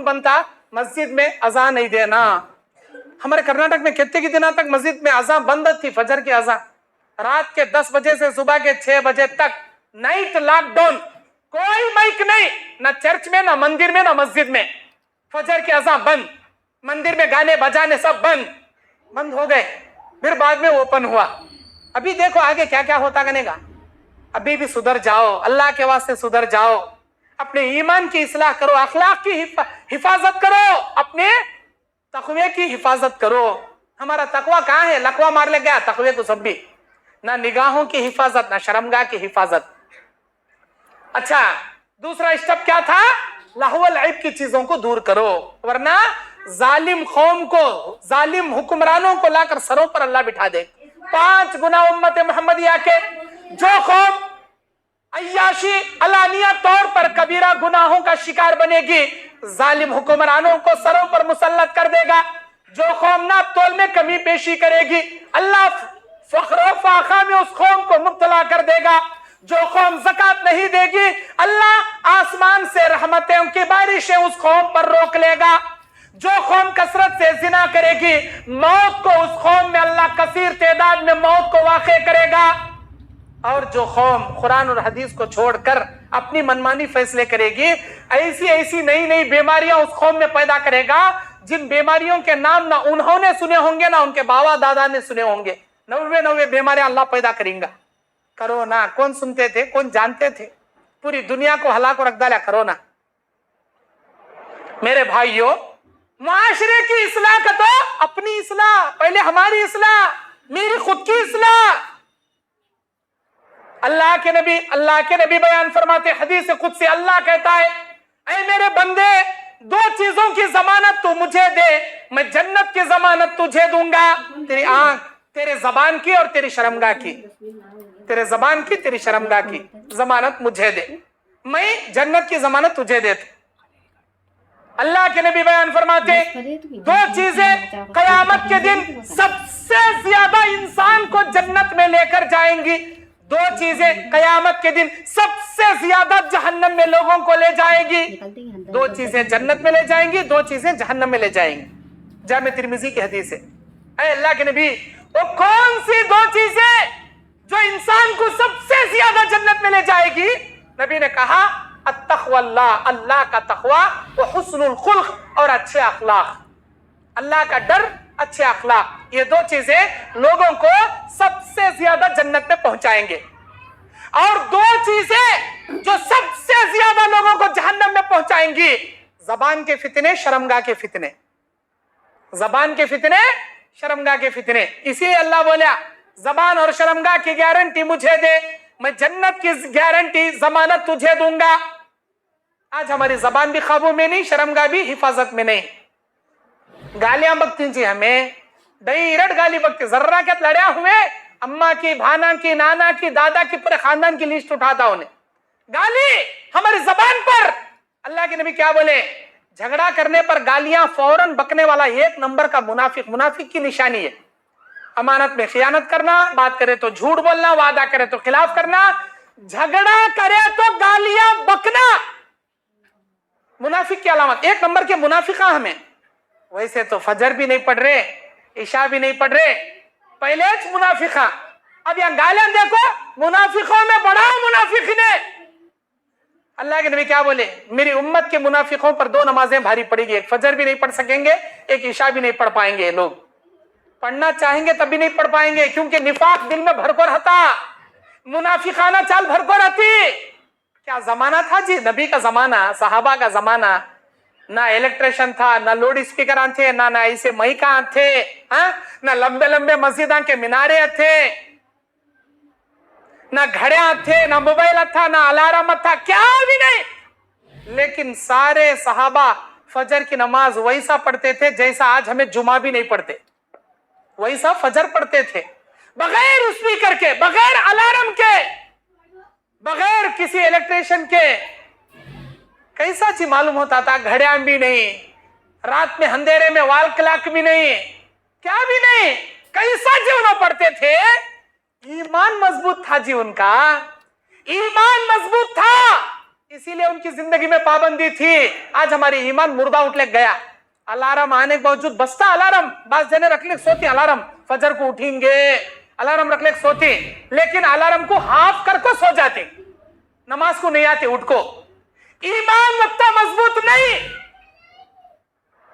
कानून बनता, मस्जिद में अजान नहीं देना। हमारे कर्नाटक में कितने दिनों तक मस्जिद में अजान बंद थी, फजर की अजान। रात के 10 बजे से सुबह के 6 बजे तक नाइट लॉकडाउन, कोई माइक नहीं, ना चर्च में, ना मंदिर में, ना मस्जिद में। फजर की अजान बंद, मंदिर में गाने बजाने सब बंद हो गए। फिर बाद में ओपन हुआ। अभी देखो आगे क्या क्या होता बनेगा। अभी भी सुधर जाओ, अल्लाह के वास्ते सुधर जाओ, अपने ईमान की इस्लाह करो, अखलाक की हिफाजत करो, अपने तकवे की हिफाजत करो। हमारा तकवा कहाँ है? लकवा मार ले गया, तकवे तो सब भी, ना निगाहों की हिफाजत, ना शर्मगाह की हिफाजत। अच्छा, दूसरा स्टेप क्या था? लहवल ऐब की चीजों को दूर करो, वरना जालिम कौम को, जालिम हुक्मरानों को लाकर सरों पर अल्लाह बिठा दे। 5 गुना उम्मत मोहम्मदिया के, जो कौम अय्याशी अलानिया तौर पर कबीरा गुनाहों का शिकार बनेगी, जालिम हुक्मरानों को सरों पर मुसल्लत कर देगा। जो कौम ना तोल में कमी पेशी करेगी, अल्लाह फख्र फाखा में उस कौम को मुब्तला कर देगा। जो कौम ज़कात नहीं देगी, अल्लाह आसमान से रहमतों की बारिशें उस कौम पर रोक लेगा। जो कौम कसरत से जिना करेगी, मौत को उस कौम में अल्लाह कसीर तादाद में मौत को वाक़े करेगा। और जो कौम कुरान और हदीस को छोड़कर अपनी मनमानी फैसले करेगी, ऐसी ऐसी नई नई बीमारियां उस कौम में पैदा करेगा, जिन बीमारियों के नाम ना उन्होंने सुने होंगे, ना उनके बाबा दादा ने सुने होंगे। 90 बीमारियां अल्लाह पैदा करेगा। कोरोना कौन सुनते थे, कौन जानते थे? पूरी दुनिया को हला को रख डाला कोरोना। मेरे भाइयों, मुआशरे की इस्लाह का तो अपनी इस्लाह, पहले हमारी इस्लाह, मेरी खुद की इस्लाह। अल्लाह के नबी बयान फरमाते, हदीस कुदसी से अल्लाह कहता है, ऐ मेरे बंदे, 2 चीजों की जमानत तू मुझे दे, मैं जन्नत की जमानत तुझे दूंगा। तेरी आंख, तेरे जबान की और तेरी शर्मगाह की, तेरे जबान की, तेरी शर्मगाह की जमानत मुझे दे, मैं जन्नत की जमानत तुझे देता। अल्लाह के नबी बयान फरमाते, 2 चीजें कयामत के दिन सबसे ज्यादा इंसान को जन्नत में लेकर जाएंगी। 2 चीजें कयामत के दिन सबसे ज्यादा जहन्नम में लोगों को ले जाएगी। 2 चीजें जन्नत में ले जाएंगी, 2 चीजें जहन्नम में ले जाएंगी। जामे तिरमिजी की हदीस है। ऐ अल्लाह के नबी, वो कौन सी 2 चीजें जो इंसान को सबसे ज्यादा जन्नत में ले जाएगी? नबी ने कहा, अत्तक़वल्लाह, अल्लाह का तक़वा, व हुस्नुल खुल्क़, और अच्छे अखलाक। अल्लाह का डर, अच्छे अखलाक, ये 2 चीजें लोगों को सबसे ज्यादा जन्नत में पहुंचाएंगे। और 2 चीजें जो सबसे ज्यादा लोगों को जहन्नम में पहुंचाएंगी, जबान के फितने, शर्मगाह के फितने। जबान के फितने, शर्मगाह के फितने। इसीलिए अल्लाह बोला, जबान और शर्मगाह की गारंटी मुझे दे, मैं जन्नत की गारंटी, जमानत तुझे दूंगा। आज हमारी जबान भी काबू में नहीं, शर्मगाह भी हिफाजत में नहीं। गालियां बकती जी हमें, डायरेक्ट गाली बकती, जर्रा क्या लड़े हुए, अम्मा की, भाना की, नाना की, दादा की, पूरे खानदान की लिस्ट उठाता उन्हें। गाली हमारी जबान पर। अल्लाह के नबी क्या बोले? झगड़ा करने पर गालियां फौरन बकने वाला 1 नंबर का मुनाफिक, मुनाफिक की निशानी है। अमानत में खियानत करना, बात करे तो झूठ बोलना, वादा करे तो खिलाफ करना, झगड़ा करे तो गालियां बकना, मुनाफिक की अलामत। 1 नंबर के मुनाफिका हमें। वैसे तो फजर भी नहीं पढ़ रहे, इशा भी नहीं पढ़ रहे, पहले मुनाफिका। अब यहाँ गालियां देखो, मुनाफिकों में बड़ा मुनाफिक ने। अल्लाह के नबी क्या बोले? मेरी उम्मत के मुनाफिकों पर 2 नमाजें भारी पड़ेगी, एक फजर भी नहीं पढ़ सकेंगे, एक इशा भी नहीं पढ़ पाएंगे। लोग पढ़ना चाहेंगे तब भी नहीं पढ़ पाएंगे, क्योंकि निफाक दिल में भरकर रहता, मुनाफिकाना चाल भरकर रहती। क्या जमाना था जी, नबी का जमाना, सहाबा का जमाना। ना इलेक्ट्रिशियन था, ना लाउड स्पीकर थे, ना ऐसे माइका थे, ना लंबे लंबे मस्जिदा के मीनारे थे, ना घड़ियां थे, ना मोबाइल था, ना अलार्म था, क्या भी नहीं। लेकिन सारे सहाबा फजर की नमाज वैसा पढ़ते थे जैसा आज हमें जुमा भी नहीं पढ़ते, वैसा फजर पढ़ते थे, बगैर स्पीकर के, बगैर अलार्म के, बगैर किसी इलेक्ट्रिशियन के। कैसा जी मालूम होता था? घड़ियां भी नहीं, रात में अंधेरे में वाल क्लॉक भी नहीं, क्या भी नहीं। कैसा जीवन पढ़ते थे? ईमान मजबूत था जी उनका, ईमान मजबूत था, इसीलिए उनकी जिंदगी में पाबंदी थी। आज हमारी ईमान मुर्दा उठले गया। अलार्म आने के बावजूद बसता अलार्म, बास जने रख ले सोती अलार्म, फजर को उठेंगे अलार्म रख ले सोती, लेकिन अलार्म को हाफ कर को सो जाते, नमाज को नहीं आते उठ को। ईमान उतना मजबूत नहीं,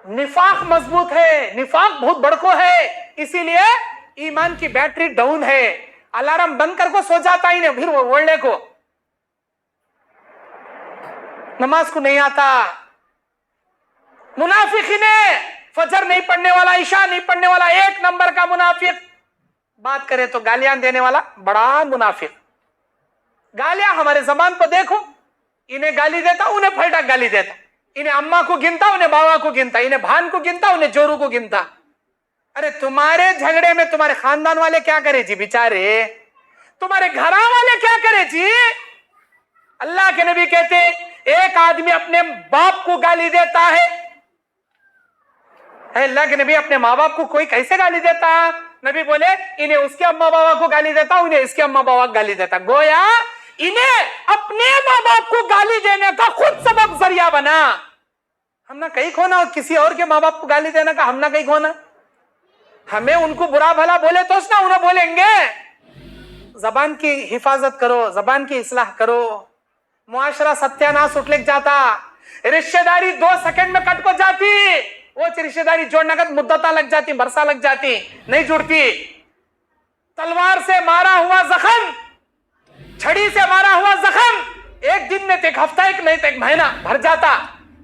निफाक मजबूत है, निफाक बहुत बड़को है, इसीलिए ईमान की बैटरी डाउन है। अलार्म बंद कर को सो जाता ही नहीं, फिर वो ओढ़ने को नमाज को नहीं आता। मुनाफिक ने फजर नहीं पढ़ने वाला, इशा नहीं पढ़ने वाला, एक नंबर का मुनाफिक। बात करें तो गालियां देने वाला बड़ा मुनाफिक। गालियां हमारे जबान पर देखो, इन्हें गाली देता उन्हें फलटा गाली देता, इन्हें अम्मा को गिनता उन्हें बाबा को गिनता, इन्हें भान को गिनता उन्हें जोरू को गिनता। अरे तुम्हारे झगड़े में तुम्हारे खानदान वाले क्या करे जी बेचारे, तुम्हारे घर वाले क्या करे जी। अल्लाह के नबी कहते एक आदमी अपने बाप को गाली देता है, अल्लाह के नबी अपने माँ बाप को कोई कैसे गाली देता, नबी बोले इन्हें उसके अम्मा बाबा को गाली देता, उन्हें इसके अम्मा बाबा को गाली देता। गोया इन्हें अपने माँ बाप को गाली देने का खुद सबब जरिया बना। हम ना कहीं खोना, किसी और के माँ बाप को गाली देने का हम ना कहीं खोना। हमें उनको बुरा भला बोले तो ना उन्हें बोलेंगे। जबान की हिफाजत करो, जबान की इस्लाह करो, मुआशरा सत्यानाश उठ लेक जाता, रिश्तेदारी 2 सेकंड में कट को जाती, वो रिश्तेदारी जोड़ने का मुद्दता लग जाती, बरसा लग जाती, नहीं जुड़ती। तलवार से मारा हुआ जख्म, छड़ी से मारा हुआ जख्म एक दिन में एक हफ्ता, एक नहीं तो एक महीना भर जाता।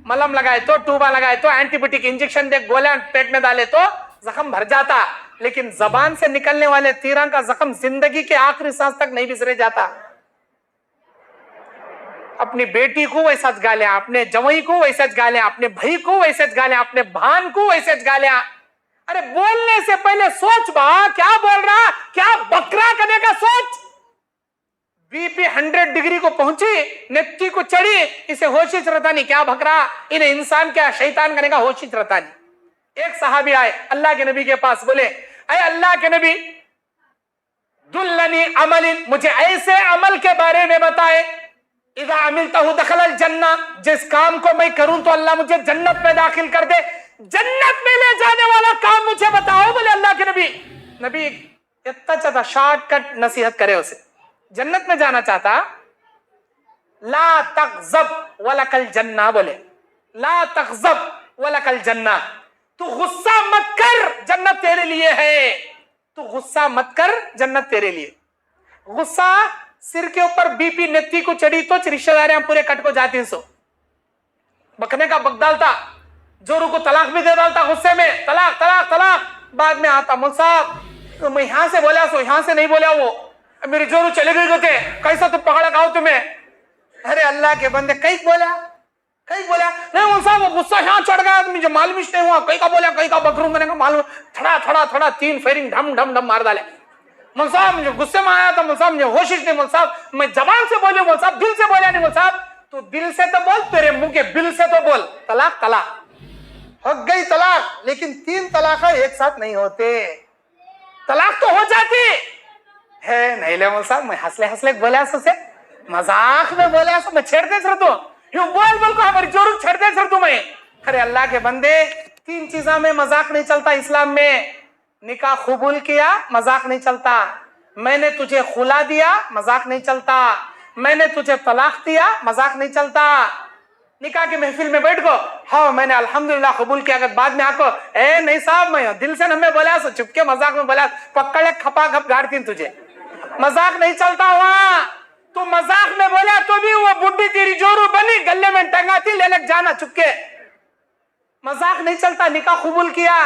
मलहम लगाए तो, टूबा लगाए तो, एंटीबायोटिक इंजेक्शन दे, गोलियां पेट में डाले तो जख्म भर जाता। लेकिन जबान से निकलने वाले तीरों का जख्म जिंदगी के आखिरी सांस तक नहीं बिसरे जाता। अपनी बेटी को वैसा गालियां, अपने जवाई को वैसा गालियां, अपने भाई को वैसे गालियां, अपने भान को वैसे गालियां। अरे बोलने से पहले सोच बा, क्या बोल रहा, क्या बकरा करने का सोच। बीपी 100 डिग्री को पहुंची, नेत्ती को चढ़ी, इसे होश ही रहता नहीं क्या बकरा, इन्हें इंसान क्या शैतान करने का होश ही रहता नहीं। एक सहाबी आए अल्लाह के नबी के पास, बोले अरे अल्लाह के नबी दुल्लनी अमलिन, मुझे ऐसे अमल के बारे में बताए, इज़ा अमिलतहु दखलल जन्ना, जिस काम को मैं करूं तो अल्लाह मुझे जन्नत में दाखिल कर दे, जन्नत में ले जाने वाला काम मुझे बताओ। बोले अल्लाह के नबी, नबी इतना चाहता शॉर्टकट नसीहत करे उसे, जन्नत में जाना चाहता, ला तग़ज़ब वलकल जन्ना, बोले ला तग़ज़ब वलकल जन्ना, तू गुस्सा मत कर, जन्नत तेरे लिए है, तू गुस्सा मत कर, जन्नत तेरे लिए। गुस्सा सिर के ऊपर बीपी नेत्ती को चढ़ी तो रिश्तेदारियां पूरे कट को जाती, सो बकने का बक डालता, जोरू को तलाक भी दे डालता गुस्से में, तलाक तलाक तलाक। बाद में आता मुल साहब तो मैं यहां से बोला, सो यहां से नहीं बोला, वो मेरी जोरू चले गई होते, कैसा तुम पकड़ा खाओ तुम्हें। अरे अल्लाह के बंदे कहीं बोला, कहीं बोला नहीं, मुल साहब वो गुस्सा यहां चढ़ गया, मुझे मालूम ही नहीं हुआ, कहीं का बोला कहीं का बकरू मैंने का मालूम, थोड़ा थोड़ा थोड़ा 3 फेरिंग ढम ढम ढम मार डाले। मुल साहब मुझे गुस्से में आया था, मुल साहब मुझे होश नहीं, मुल साहब मैं जबान से बोले, मुल साहब दिल से बोला नहीं, मुल साहब तू दिल से तो बोल, तेरे मुंह के बिल से तो बोल, तलाक तलाक हो गई तलाक। लेकिन 3 तलाक एक साथ नहीं होते, तलाक तो हो जाती है नहीं। ले मुल साहब मैं हंसले हंसले बोला से मजाक में बोला, मैं छेड़ते सर तू यूं बोल बोल को हमारी जोर छेड़ते सर तू मैं। अरे अल्लाह के बंदे 3 चीजों में मजाक नहीं चलता इस्लाम में। निकाह कबूल किया, मजाक नहीं चलता। मैंने तुझे खुला दिया, मजाक नहीं चलता। मैंने तुझे तलाक दिया, मजाक नहीं चलता। निकाह की महफिल में बैठ गो, हाँ मैंने अल्हम्दुलिल्लाह कबूल किया, अगर बाद में आको ए नहीं साहब मैं दिल से न बोला, सो चुपके मजाक में बोला, पकड़ खपा खप गाड़ती तुझे, मजाक नहीं चलता हुआ। तू मजाक में बोला तो भी वो बुड्ढी तेरी जोरू बनी, गले में टंगाती, ले लग जाना चुपके, मजाक नहीं चलता। निकाह कबूल किया,